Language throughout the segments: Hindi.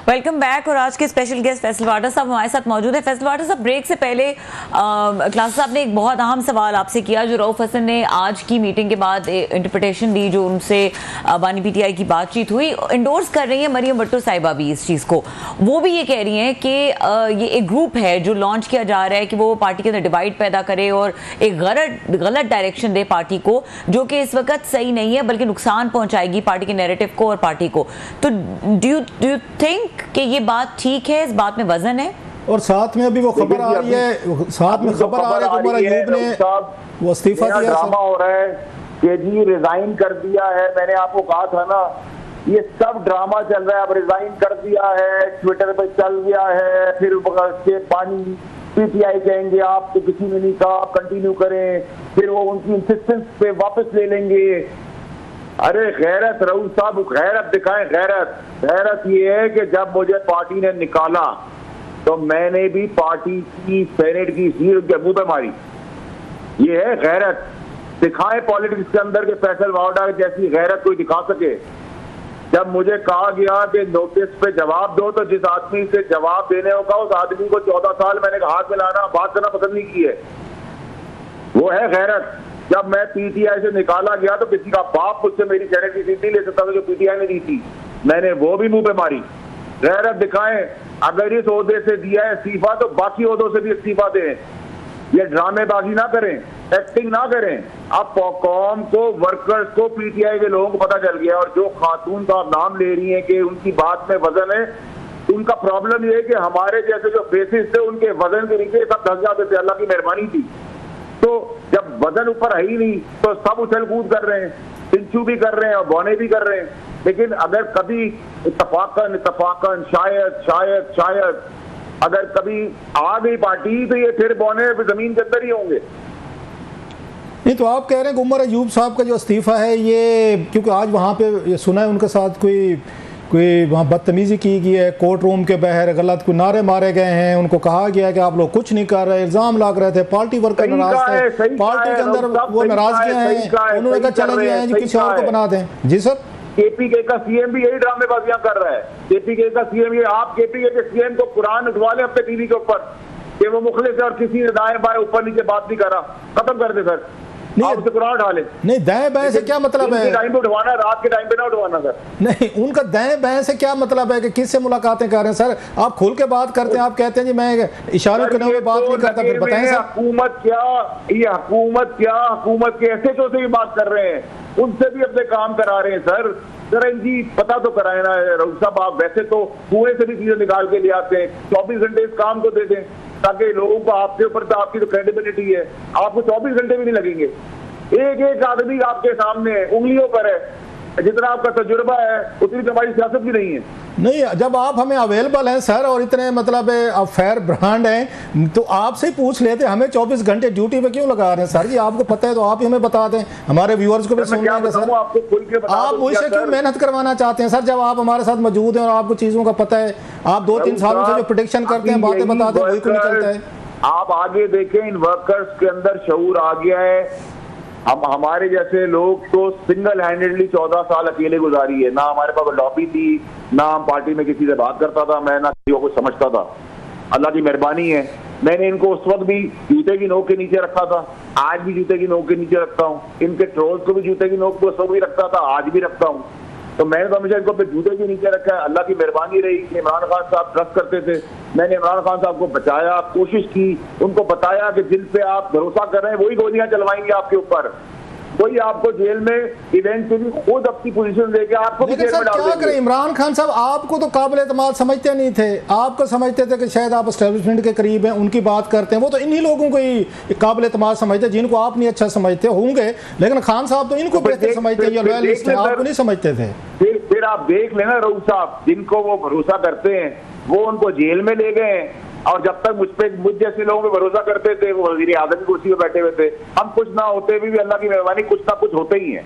Welcome back. और आज के स्पेशल गेस्ट फैसल वाटर साहब हमारे साथ मौजूद है। फैसल वाटर साहब, ब्रेक से पहले क्लास साहब ने एक बहुत अहम सवाल आपसे किया जो रऊफ हसन ने आज की मीटिंग के बाद इंटरप्रिटेशन दी, जो उनसे बानी पीटीआई की बातचीत हुई। इंडोर्स कर रही है मरियम भट्टो साहिबा भी इस चीज़ को। वो भी ये कह रही हैं कि ये एक ग्रुप है जो लॉन्च किया जा रहा है कि वो पार्टी के अंदर डिवाइड पैदा करे और एक गलत डायरेक्शन दे पार्टी को, जो कि इस वक्त सही नहीं है बल्कि नुकसान पहुंचाएगी पार्टी के नैरेटिव को और पार्टी को। तो डू यू थिंक कि ये बात ठीक है? इस बात में वजन है? और साथ में अभी वो खबर आ रही है, साथ में खबर आ रही है कि उमर अयूब ने वो इस्तीफा दिया। ड्रामा हो रहा है कि जी रिजाइन कर दिया है। मैंने आपको कहा था ना, ये सब ड्रामा चल रहा है। अब रिजाइन कर दिया है, ट्विटर पे चल गया है, फिर पानी पीटीआई कहेंगे आप तो किसी ने नहीं कहा, कंटिन्यू करें, फिर वो उनकी इंसिस्टेंस पे वापस ले लेंगे। अरे गैरत रऊफ साहब, गैरत दिखाएं। गैरत ये है कि जब मुझे पार्टी ने निकाला तो मैंने भी पार्टी की सेनेट की सीट के मुंह पे मारी। ये है गैरत। दिखाएं पॉलिटिक्स के अंदर के फैसल वाडा जैसी गैरत कोई दिखा सके। जब मुझे कहा गया कि नोटिस पे जवाब दो, तो जिस आदमी से जवाब देने होगा उस आदमी को 14 साल मैंने हाथ मिलाना बात करना पसंद नहीं की है। वो है गैरत। जब मैं पीटीआई से निकाला गया तो किसी का बाप मुझसे मेरी सेनेट की सीट नहीं ले सकता था जो पीटीआई ने दी थी। मैंने वो भी मुंह पे मारी। गैरत दिखाएं। अगर इस ओहदे से दिया है इस्तीफा तो बाकी ओहदों से भी इस्तीफा दें। ये ड्रामेबाजी ना करें, एक्टिंग ना करें। अब कौम को, वर्कर्स को, पीटीआई के लोगों को पता चल गया। और जो खातून का आप नाम ले रही है कि उनकी बात में वजन है, उनका प्रॉब्लम ये है कि हमारे जैसे जो फेसेस थे उनके वजन के नीचे सब धस जाते थे। अल्लाह की मेहरबानी थी। तो जब वजन ऊपर है ही नहीं तो सब उछल कूद कर रहे हैं, पिंचू भी कर रहे हैं और बौने भी कर रहे हैं। लेकिन अगर कभी इत्तफाकन शायद अगर कभी आ गई पार्टी तो ये फिर बौने जमीन के अंदर ही होंगे। नहीं तो आप कह रहे हैं कि उमर अयूब साहब का जो इस्तीफा है ये, क्योंकि आज वहाँ पे ये सुना है उनके साथ कोई वहाँ बदतमीजी की गई है, कोर्ट रूम के बाहर गलत कोई नारे मारे गए हैं, उनको कहा गया कि आप लोग कुछ नहीं कर रहे, इल्जाम लग रहे थे, पार्टी वर्कर नाराज थे, पार्टी के अंदर वो नाराजगियां हैं, उन्होंने कहा चले गए हैं जी किसी और को बना दें। जी सर, केपीके का सीएम भी यही ड्रामेबाजियां कर रहा है। केपीके का सीएम, ये आप केपीके के सीएम को कुरान उठवा लें अपने टीवी के ऊपर कि वो मुखलिस है और किसी ने दाएं बाएं ऊपर नीचे बात नहीं करा, खत्म कर दे सर। आप उसे कुरान उठा ले। नहीं, दाएं बाएं से क्या मतलब है? टाइम पे उठवाना, रात के टाइम पे ना उठवाना सर। नहीं, उनका दाएं बाएं से क्या मतलब है कि किससे मुलाकातें कर रहे हैं सर? आप खुल के बात करते हैं, आप कहते हैं जी मैं इशारों करने हुए बात नहीं करता। फिर बताएं सर, हुकूमत क्या, ये हुकूमत के एसएचओ से भी बात कर रहे हैं, उनसे भी अपने काम करा रहे हैं सर। जरा इनकी पता तो कराए ना रऊफ साहब। आप वैसे तो कुएं से भी चीजें निकाल के ले आते हैं, 24 घंटे इस काम को दे दें ताकि लोगों को आपके ऊपर तो आपकी जो क्रेडिबिलिटी है, आपको 24 घंटे भी नहीं लगेंगे। एक आदमी आपके सामने उंगलियों पर है, जितना आपका तजुर्बा है उतनी हमारी सियासत भी नहीं है। नहीं, जब आप हमें अवेलेबल हैं सर और इतने मतलब आप फेयर ब्रांड हैं तो आपसे ही पूछ लेते, हमें 24 घंटे ड्यूटी पे क्यों लगा रहे हैं सर जी? आपको पता है तो आप ही हमें बता दें, हमारे व्यूअर्स को भी सुनना है सर। आप मुझसे क्यों मेहनत करवाना चाहते हैं सर? जब आप हमारे साथ मौजूद हैं और आपको चीजों का पता है, आप 2-3 सालों से जो प्रोडिक्शन करते हैं, बातें बताते हैं, वही को निकलता है। आप आगे देखें, इन वर्कर्स के अंदर शऊर आ गया है। हम हमारे जैसे लोग तो सिंगल हैंडेडली 14 साल अकेले गुजारी है। ना हमारे पास लॉबी थी, ना हम पार्टी में किसी से बात करता था, मैं ना किसी को समझता था। अल्लाह की मेहरबानी है, मैंने इनको उस वक्त भी जूते की नोक के नीचे रखा था, आज भी जूते की नोक के नीचे रखता हूँ। इनके ट्रोल्स को भी जूते की नोक को भी रखता था, आज भी रखता हूँ। तो मैंने तो हमेशा इनको अपने जूते के नीचे रखा है। अल्लाह की मेहरबानी रही कि इमरान खान साहब ट्रस्ट करते थे। मैंने इमरान खान साहब को बचाया, कोशिश की, उनको बताया कि जिन पे आप भरोसा कर रहे हैं वही गोलियां चलवाएंगे आपके ऊपर, कोई आपको जेल में इवेंचुअली खुद अपनी पोजीशन देके आपको भी जेल में डाल देंगे। क्या करें, इमरान खान साहब आपको तो काबिल एतमाद समझते नहीं थे, आपको समझते थे कि शायद आप एस्टेब्लिशमेंट के करीब हैं, उनकी बात करते हैं। वो तो इन्हीं लोगों को ही काबिल एतमाद समझते जिनको आप नहीं अच्छा समझते होंगे, लेकिन खान साहब तो इनको बेहतर समझते हैं, आपको नहीं समझते थे। फिर आप देख लेना रऊफ साहब, जिनको वो भरोसा करते हैं वो उनको जेल में ले गए। और जब तक मुझ जैसे लोगों पे भरोसा करते थे वो वजीर आज़म की कुर्सी पे बैठे हुए थे। हम कुछ ना होते भी अल्लाह की मेहरबानी कुछ ना कुछ होते ही हैं।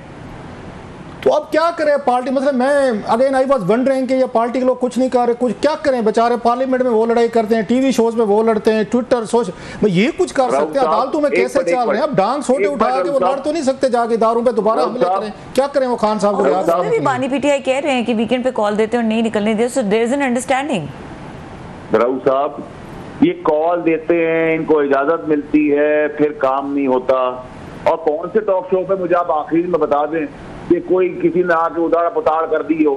तो अब क्या करें पार्टी, मतलब मैं अगेन आई वाज वंडरिंग कि ये पार्टी के लोग कुछ नहीं कर रहे, कुछ क्या करें बेचारे, पार्लियामेंट में वो लड़ाई करते हैं, टीवी शोज में वो लड़ते हैं, ट्विटर सोशल ये कुछ कर सकते हैं, अदालतों में कैसे चल रहे हैं, अब डांग सोटे उठा के वो लड़ तो नहीं सकते जाके दारू पे दोबारा हमले करें, क्या करें वो खान साहब को। भी बानी पीटीआई कह रहे हैं कि वीकेंड पे कॉल देते हैं और नहीं निकलने देते, so there is an understanding. Raut साहब ये कॉल देते हैं, इनको इजाजत मिलती है, फिर काम नहीं होता। और कौन से टॉक शो पे मुझे आप आखिरी में बता दें कि कोई किसी ने आके उदार पुताड़ कर दी हो,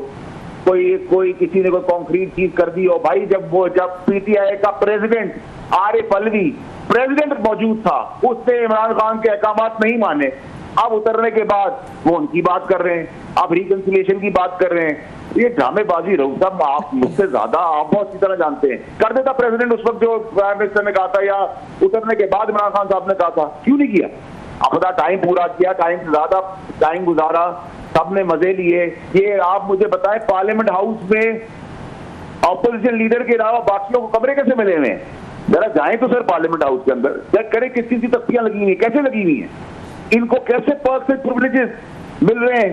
कोई किसी ने कोई कॉन्क्रीट चीज कर दी हो। भाई जब पीटीआई का प्रेसिडेंट आरिफ अलवी प्रेसिडेंट मौजूद था, उसने इमरान खान के अहकामात नहीं माने, अब उतरने के बाद वो उनकी बात कर रहे हैं, आप रिकंसिलिएशन की बात कर रहे हैं। ये ड्रामेबाजी रहू साहब, आप मुझसे ज्यादा आप बहुत अच्छी तरह जानते हैं। कर देता प्रेसिडेंट उस वक्त जो प्राइम मिनिस्टर ने कहा था, या उतरने के बाद इमरान खान साहब ने कहा था, क्यों नहीं किया? अपना टाइम पूरा किया, टाइम से ज्यादा टाइम गुजारा, सबने मजे लिए। ये आप मुझे बताएं पार्लियामेंट हाउस में ऑपोजिशन लीडर के अलावा बाकियों को कमरे कैसे मिले हुए हैं? जरा जाएं तो सर पार्लियामेंट हाउस के अंदर, चेक करें किस चीज की तख्तियां लगी हुई है, कैसे लगी हुई है, इनको कैसे पर्क्स एंड प्रिविलेजेस मिल रहे हैं,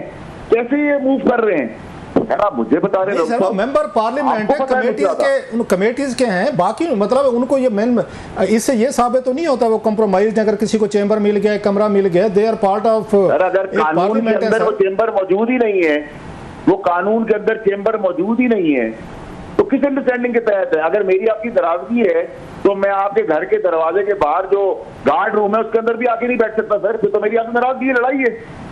कैसे ये मूव कर रहे हैं। आप मुझे बता रहे हैं वो मेंबर पार्लियामेंट है, कमेटीज के हैं, बाकी मतलब उनको ये इससे ये साबित तो नहीं होता वो कॉम्प्रोमाइज, अगर किसी को चेंबर मिल गया, कमरा मिल गया, दे आर पार्ट ऑफ। अगर कानून के अंदर वो चेंबर मौजूद ही नहीं है, वो कानून के अंदर चेंबर मौजूद ही नहीं है, तो किस अंडरस्टैंडिंग के तहत है? अगर मेरी आपकी नाराजगी है तो मैं आपके घर के दरवाजे के बाहर जो गार्ड रूम है उसके अंदर भी आके नहीं बैठ सकता सर, तो मेरी आपकी नाराजगी लड़ाई है।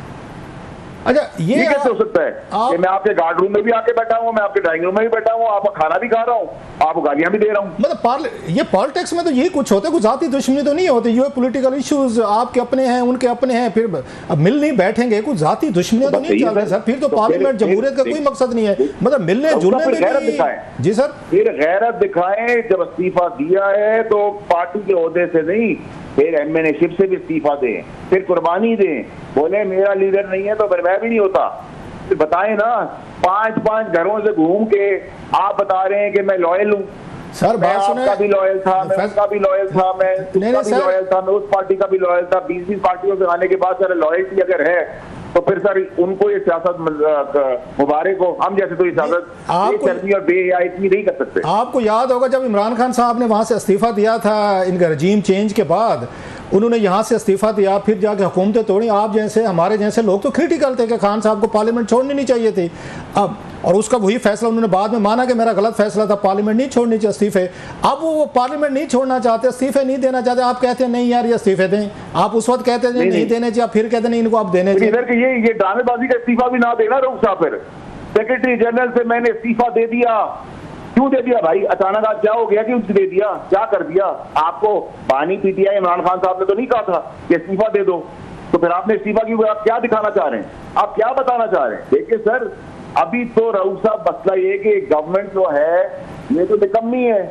अच्छा ये कैसे हो सकता है कि मैं आपके गार्ड रूम में भी आके बैठा हूँ, मैं आपके ड्राइंग रूम में भी बैठा हूँ, आपका खाना भी खा रहा हूँ, आपको गालियां भी दे रहा हूँ। मतलब ये पॉलिटिक्स में तो यही कुछ होता है, कुछ जाती दुश्मनी तो नहीं होती, ये पॉलिटिकल इश्यूज आपके अपने हैं, उनके अपने हैं, फिर अब मिल नहीं बैठेंगे, कुछ जाती दुश्मनियां तो नहीं चल रही सर, फिर तो पार्लियामेंट जमहूरियत का कोई मकसद नहीं है, मतलब मिलने जुलने में भी। जी सर, फिर गैरत दिखाएं, जब इस्तीफा दिया है तो पार्टी के ओहदे से नहीं, फिर एमएनएशिप से भी इस्तीफा दें, फिर कुर्बानी दें। बोले मेरा लीडर नहीं है तो फिर मैं भी नहीं होता, फिर बताएं ना। 5-5 घरों से घूम के आप बता रहे हैं कि मैं लॉयल हूँ सर, मैं आपका भी लॉयल था, मैं उसका भी लॉयल था, मैं उसका भी लॉयल था, मैं उस पार्टी का भी लॉयल था। 20-20 पार्टियों से आने के बाद सर लॉयल्टी अगर है तो फिर सर उनको ये सियासत मुबारक हो, हम जैसे तो ये सियासत और बेहया इतनी नहीं कर सकते। आपको याद होगा जब इमरान खान साहब ने वहां से इस्तीफा दिया था, इनका रजीम चेंज के बाद उन्होंने यहाँ से इस्तीफा दिया, फिर जाके हुकूमतें तोड़ी। आप जैसे हमारे जैसे लोग तो क्रिटिकल थे कि खान साहब को पार्लियामेंट छोड़नी नहीं चाहिए थी। अब और उसका वही फैसला उन्होंने बाद में माना कि मेरा गलत फैसला था, पार्लियामेंट नहीं छोड़नी चाहिए इस्तीफे। अब वो पार्लियामेंट नहीं छोड़ना चाहते, इस्तीफे नहीं देना चाहते। आप कहते हैं नहीं यार ये इस्तीफे दें, आप उस वक्त कहते हैं नहीं देने चाहिए, फिर कहते नहीं इनको आप देने चाहिए। ये ड्रामेबाजी का इस्तीफा भी ना देना रऊफ साहब, फिर सेक्रेटरी जनरल से मैंने इस्तीफा दे दिया। क्यों दे दिया भाई? अचानक आज क्या हो गया कि दे दिया? क्या कर दिया? आपको बानी पीटीआई इमरान खान साहब ने तो नहीं कहा था कि इस्तीफा दे दो, तो फिर आपने इस्तीफा क्यों? आप क्या दिखाना चाह रहे हैं? आप क्या बताना चाह रहे हैं? देखिए सर, अभी तो रऊफ साहब मसला ये कि गवर्नमेंट जो है ये तो निकम्मी है,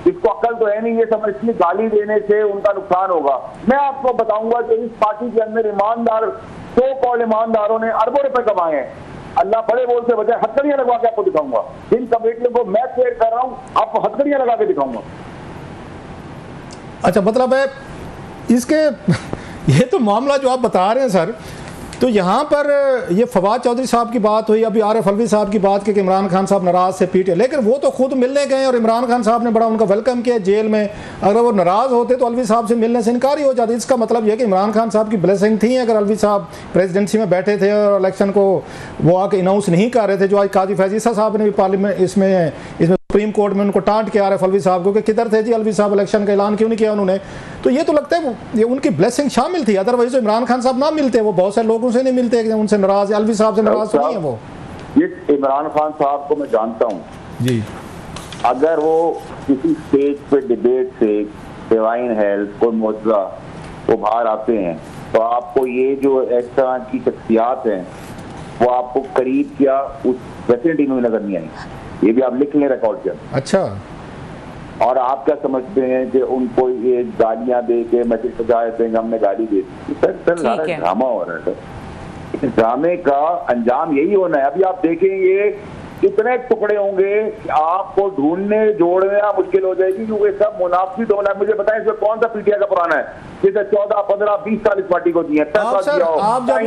इसको अक्ल तो है नहीं, ये समझती है गाली देने से उनका नुकसान होगा। मैं आपको बताऊंगा कि इस पार्टी के अंदर ईमानदार, सो कॉल ईमानदारों ने अरबों रुपए कमाए हैं। अल्लाह बड़े बोल से बजाय हथकड़ियां लगवा के आपको दिखाऊंगा। जिन कमेटियों को मैं शेयर कर रहा हूं आपको हथकड़ियां लगा के दिखाऊंगा। अच्छा, मतलब है इसके ये तो मामला जो आप बता रहे हैं सर, तो यहाँ पर ये फवाद चौधरी साहब की बात हुई, अभी आरिफ अलवी साहब की बात की कि इमरान खान साहब नाराज से पीटे, लेकिन वो तो खुद मिलने गए और इमरान खान साहब ने बड़ा उनका वेलकम किया जेल में। अगर वो नाराज होते तो अलवी साहब से मिलने से इनकार ही हो जाती। इसका मतलब यह कि इमरान खान साहब की ब्लेसिंग थी अगर अलवी साहब प्रेसिडेंसी में बैठे थे और इलेक्शन को वो आके अनाउंस नहीं कर रहे थे, जो आज काजी फैज़ ईसा साहब ने भी पार्लियामेंट इसमें सुप्रीम कोर्ट में उनको टांट किया आरिफ अलवी साहब को कि किधर थे जी अलवी साहब, इलेक्शन का ऐलान क्यों नहीं किया उन्होंने। तो ये तो लगता है ये उनकी ब्लेसिंग शामिल थी, अदरवाइज तो इमरान खान साहब ना मिलते, वो बहुत सारे लोगों से नहीं मिलते, उनसे नाराज, अलवी साहब से नाराज तो नहीं है वो। ये इमरान खान साहब को मैं जानता हूँ जी, अगर वो किसी स्टेज पे डिबेट से डिवाइन हेल्थ कोई मौजूदा वो बाहर आते हैं तो आपको ये जो इस तरह की शख्सियात हैं वो आपको करीब क्या उस प्रेसिडेंट में नजर नहीं आई। ये भी आप लिख लें रिकॉर्ड कर। अच्छा, और आप क्या समझते हैं कि उनको ये गालियां दे के मैसेज सजा देते हैं हमने गाली दे दी? सर सारा ड्रामा हो रहा है सर। इस ड्रामे का अंजाम यही होना है। अभी आप देखेंगे इतने टुकड़े होंगे कि आपको ढूंढने जोड़ना मुश्किल हो जाएगी, क्योंकि सब मुनाफिक होना है। मुझे बताएं इसमें कौन सा पीटीआई का पुराना है जिसे 14, 15, 20 साल इस पार्टी को दिए? आप जब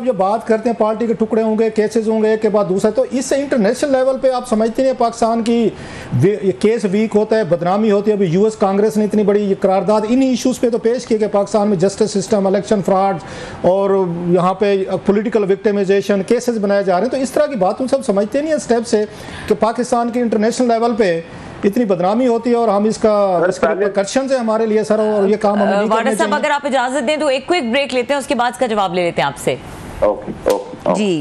ये बात करते हैं पार्टी के टुकड़े होंगे, केसेस होंगे एक के बाद दूसरा, तो इससे इंटरनेशनल लेवल पे आप समझते नहीं पाकिस्तान की केस वीक होता है, बदनामी होती है। अभी यूएस कांग्रेस ने इतनी बड़ी करारदाद इन इश्यूज पे तो पेश किए कि पाकिस्तान में जस्टिस सिस्टम, इलेक्शन फ्रॉड और यहाँ पे पॉलिटिकल विक्टिमाइजेशन केसेस बनाए जा रहे हैं। तो इस तरह की बात हम सब समझते नहीं है स्टेप से कि पाकिस्तान की इंटरनेशनल लेवल पे इतनी बदनामी होती है और हम इसका कर्षण से हमारे लिए सर, और ये काम हमें नहीं करना चाहिए। अगर आप इजाजत दें तो एक क्विक ब्रेक लेते हैं, उसके बाद इसका जवाब ले लेते हैं आपसे। ओके जी।